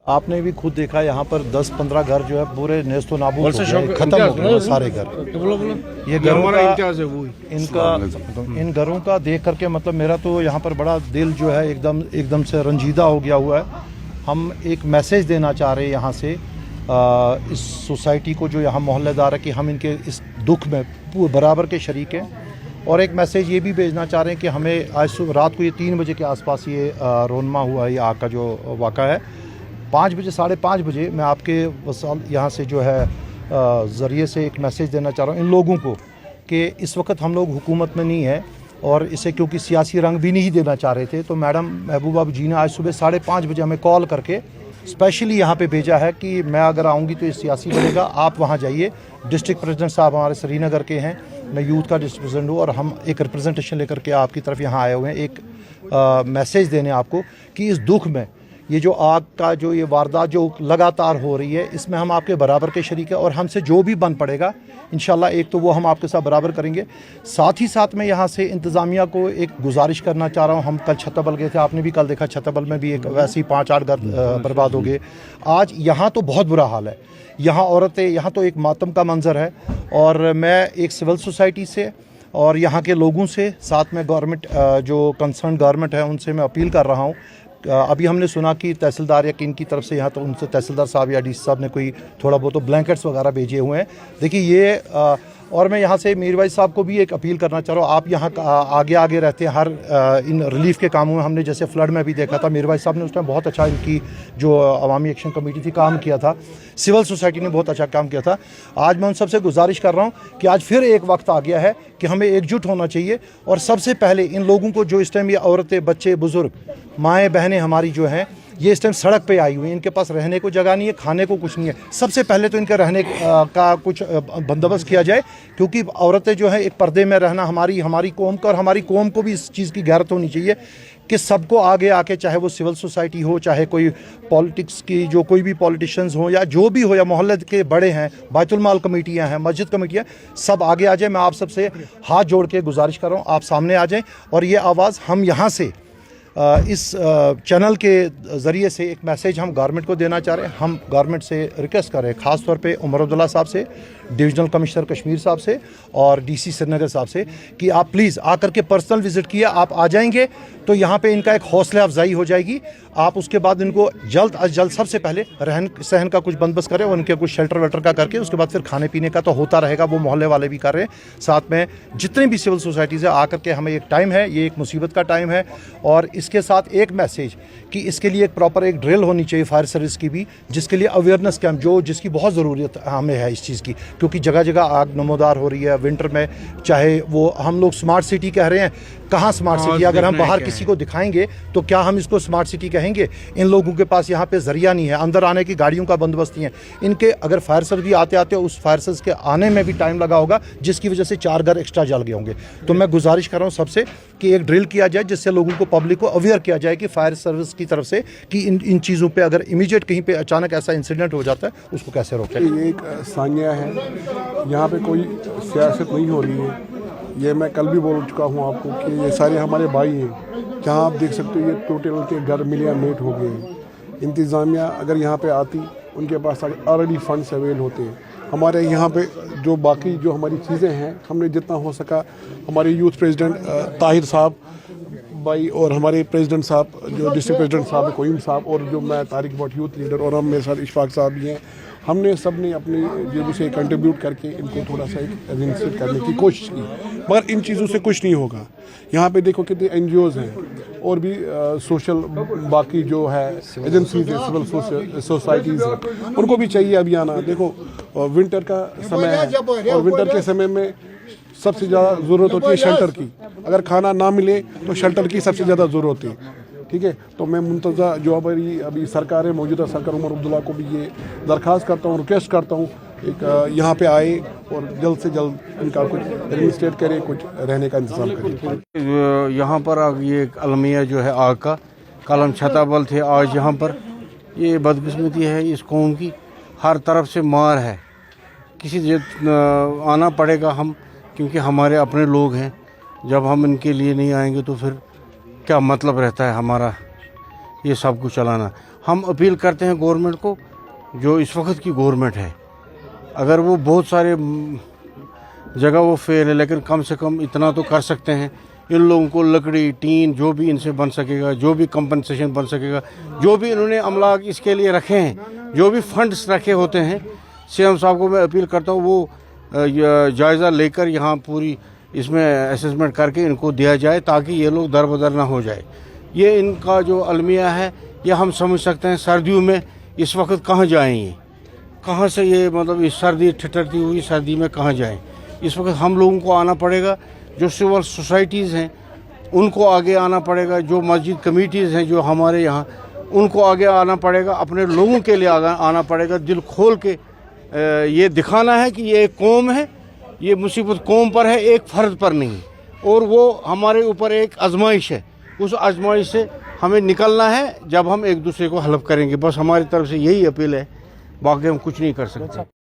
आपने भी खुद देखा यहाँ पर 10-15 घर जो है पूरे नेस्तो नाबूद हो गए, खत्म हो गए सारे घर। ये घरों का इन घरों का देख करके मतलब मेरा तो यहाँ पर बड़ा दिल जो है एकदम से रंजीदा हो गया हुआ है। हम एक मैसेज देना चाह रहे हैं यहाँ से इस सोसाइटी को जो यहाँ मोहल्लेदार है कि हम इनके इस दुख में बराबर के शरीक हैं। और एक मैसेज ये भी भेजना चाह रहे हैं कि हमें आज रात को ये 3 बजे के आसपास ये रोनमा हुआ, ये आग का जो वाक़ा है, 5 बजे 5:30 बजे मैं आपके यहाँ से जो है ज़रिए से एक मैसेज देना चाह रहा हूँ इन लोगों को कि इस वक्त हम लोग हुकूमत में नहीं है और इसे क्योंकि सियासी रंग भी नहीं देना चाह रहे थे, तो मैडम महबूबा जी ने आज सुबह 5:30 बजे हमें कॉल करके स्पेशली यहाँ पे भेजा है कि मैं अगर आऊँगी तो ये सियासी बनेगा, आप वहाँ जाइए। डिस्ट्रिक्ट प्रेसिडेंट साहब हमारे श्रीनगर के हैं, मैं यूथ का डिस्ट्रिक्ट प्रेसिडेंट हूँ और हम एक रिप्रेजेंटेशन लेकर के आपकी तरफ यहाँ आए हुए हैं एक मैसेज देने आपको कि इस दुख में ये जो आग का जो ये वारदात जो लगातार हो रही है, इसमें हम आपके बराबर के शरीक हैं और हमसे जो भी बन पड़ेगा इंशाल्लाह एक तो वो हम आपके साथ बराबर करेंगे। साथ ही साथ मैं यहाँ से इंतज़ामिया को एक गुजारिश करना चाह रहा हूँ। हम कल छतबल गए थे, आपने भी कल देखा छतबल में भी एक वैसे ही 5-8 घर बर्बाद हो गए। आज यहाँ तो बहुत बुरा हाल है, यहाँ औरतें, यहाँ तो एक मातम का मंजर है। और मैं एक सिविल सोसाइटी से और यहाँ के लोगों से साथ में गवर्नमेंट जो कंसर्न गवर्नमेंट है उनसे मैं अपील कर रहा हूँ। अभी हमने सुना कि तहसीलदार या किन की तरफ से यहाँ तो उनसे तहसीलदार साहब या डीसी साहब ने कोई थोड़ा बहुत तो ब्लैंकेट्स वगैरह भेजे हुए हैं। देखिए ये और मैं यहाँ से मीर भाई साहब को भी एक अपील करना चाह रहा हूँ। आप यहाँ आगे रहते हैं हर इन रिलीफ के कामों में। हमने जैसे फ्लड में भी देखा था, मीर भाई साहब ने उस टाइम बहुत अच्छा इनकी जो अवामी एक्शन कमेटी थी काम किया था, सिविल सोसाइटी ने बहुत अच्छा काम किया था। आज मैं उन सबसे गुजारिश कर रहा हूँ कि आज फिर एक वक्त आ गया है कि हमें एकजुट होना चाहिए और सबसे पहले इन लोगों को जो इस टाइम ये औरतें, बच्चे, बुज़ुर्ग, माएँ बहनें हमारी जो हैं ये इस टाइम सड़क पे आई हुई हैं, इनके पास रहने को जगह नहीं है, खाने को कुछ नहीं है। सबसे पहले तो इनके रहने का कुछ बंदोबस्त किया जाए, क्योंकि औरतें जो हैं एक पर्दे में रहना हमारी कौम का और हमारी कौम को भी इस चीज़ की गैरत होनी चाहिए कि सबको आगे आके, चाहे वो सिविल सोसाइटी हो, चाहे कोई पॉलिटिक्स की जो कोई भी पॉलिटिशियंस हो या जो भी हो, या मोहल्ले के बड़े हैं, बैतुल माल कमेटियाँ हैं, मस्जिद कमेटियाँ, सब आगे आ जाए। मैं आप सबसे हाथ जोड़ के गुजारिश कर रहा हूँ, आप सामने आ जाएँ और ये आवाज़ हम यहाँ से इस चैनल के ज़रिए से एक मैसेज हम गवर्नमेंट को देना चाह रहे हैं। हम गवर्नमेंट से रिक्वेस्ट कर रहे हैं, ख़ास तौर पे उमर अब्दुल्ला साहब से, डिविजनल कमिश्नर कश्मीर साहब से और डीसी श्रीनगर साहब से कि आप प्लीज़ आकर के पर्सनल विज़िट किया। आप आ जाएंगे तो यहाँ पे इनका एक हौसला अफजाई हो जाएगी। आप उसके बाद इनको जल्द अज जल्द सबसे पहले रहन सहन का कुछ बंदोबस्त करें और उनके कुछ शेल्टर वेल्टर का करके उसके बाद फिर खाने पीने का तो होता रहेगा, वो मोहल्ले वाले भी कर रहे हैं। साथ में जितनी भी सिविल सोसाइटीज़ है आकर के, हमें एक टाइम है, ये एक मुसीबत का टाइम है। और इसके साथ एक मैसेज कि इसके लिए एक प्रॉपर एक ड्रिल होनी चाहिए फायर सर्विस की भी, जिसके लिए अवेयरनेस कैंप जिसकी बहुत ज़रूरत हमें है इस चीज़ की, क्योंकि जगह जगह आग नमोदार हो रही है विंटर में। चाहे वो हम लोग स्मार्ट सिटी कह रहे हैं, कहाँ स्मार्ट सिटी? अगर हम बाहर किसी को दिखाएंगे तो क्या हम इसको स्मार्ट सिटी कहेंगे? इन लोगों के पास यहाँ पे जरिया नहीं है, अंदर आने की गाड़ियों का बंदोबस्त नहीं है। इनके अगर फायर सर्विस भी आते उस फायर सर्विस के आने में भी टाइम लगा होगा, जिसकी वजह से 4 घर एक्स्ट्रा जल गए होंगे। तो मैं गुजारिश कर रहा हूँ सबसे कि एक ड्रिल किया जाए, जिससे लोगों को, पब्लिक को अवेयर किया जाए कि फायर सर्विस की तरफ से कि इन चीज़ों पे अगर इमीडिएट कहीं पे अचानक ऐसा इंसिडेंट हो जाता है उसको कैसे रोकें। ये एक सानिया है, यहाँ पे कोई सियासत नहीं हो रही है। ये मैं कल भी बोल चुका हूँ आपको कि ये सारे हमारे भाई हैं। जहाँ आप देख सकते हो ये टोटल के घर मिलियन मेट हो गए हैं। इंतज़ामिया अगर यहाँ पे आती, उनके पास ऑलरेडी फंड्स अवेल होते हैं। हमारे यहाँ पे जो बाकी जो हमारी चीज़ें हैं, हमने जितना हो सका, हमारे यूथ प्रेसिडेंट ताहिर साहब भाई और हमारे प्रेसिडेंट साहब जो डिस्ट्रिक्ट प्रेसिडेंट साहब कोईम साहब और जो मैं तारिक भट्ट यूथ लीडर और हम मेरे साथ इशफाक साहब भी हैं, हमने सब ने अपनी जेब से कंट्रीब्यूट करके इनको थोड़ा सा रिइंस्टेट करने की कोशिश की, मगर इन चीज़ों से कुछ नहीं होगा। यहाँ पे देखो कितने NGOs हैं और भी सोशल बाकी जो है एजेंसीज है, सिविल सोसाइटीज़ हैं, उनको भी चाहिए अभी आना। देखो विंटर का समय है और विंटर के समय में सबसे ज़्यादा ज़रूरत होती है शेल्टर की। अगर खाना ना मिले तो शेल्टर की सबसे ज़्यादा ज़रूरत है, ठीक है। तो मैं मुंतज़ा जो हमारी अभी सरकार है, मौजूदा सरकार, उमर अब्दुल्ला को भी ये दरख्वास्त करता हूँ, रिक्वेस्ट करता हूँ एक यहाँ पे आए और जल्द से जल्द इनका कुछ रिइंस्टेट करें, कुछ रहने का इंतज़ाम करें। यहाँ पर ये अलमिया जो है आग का, कल हम छताबल थे, आज यहाँ पर ये बदकिस्मती है इस कौम की, हर तरफ से मार है। किसी आना पड़ेगा हम, क्योंकि हमारे अपने लोग हैं। जब हम इनके लिए नहीं आएंगे तो फिर क्या मतलब रहता है हमारा ये सब कुछ चलाना। हम अपील करते हैं गवर्नमेंट को, जो इस वक्त की गवर्नमेंट है, अगर वो बहुत सारे जगह वो फेल है, लेकिन कम से कम इतना तो कर सकते हैं, इन लोगों को लकड़ी टीन जो भी इनसे बन सकेगा, जो भी कंपनसेशन बन सकेगा, जो भी इन्होंने अमलाक इसके लिए रखे हैं, जो भी फंड्स रखे होते हैं, सीएम साहब को मैं अपील करता हूँ वो जायज़ा लेकर यहाँ पूरी इसमें असेसमेंट करके इनको दिया जाए, ताकि ये लोग दर बदर ना हो जाए। ये इनका जो अलमिया है, ये हम समझ सकते हैं सर्दियों में इस वक्त कहाँ जाएँ, ये कहाँ से ये मतलब इस सर्दी ठिठरती हुई सर्दी में कहाँ जाएँ। इस वक्त हम लोगों को आना पड़ेगा, जो सिविल सोसाइटीज़ हैं उनको आगे आना पड़ेगा, जो मस्जिद कमेटीज़ हैं जो हमारे यहाँ, उनको आगे आना पड़ेगा, अपने लोगों के लिए आगे आना पड़ेगा, दिल खोल के ये दिखाना है कि ये एक कौम है, ये मुसीबत कौम पर है, एक फ़र्द पर नहीं, और वो हमारे ऊपर एक आजमाइश है। उस आजमाइश से हमें निकलना है जब हम एक दूसरे को हेल्प करेंगे। बस हमारी तरफ से यही अपील है, बाकी हम कुछ नहीं कर सकते।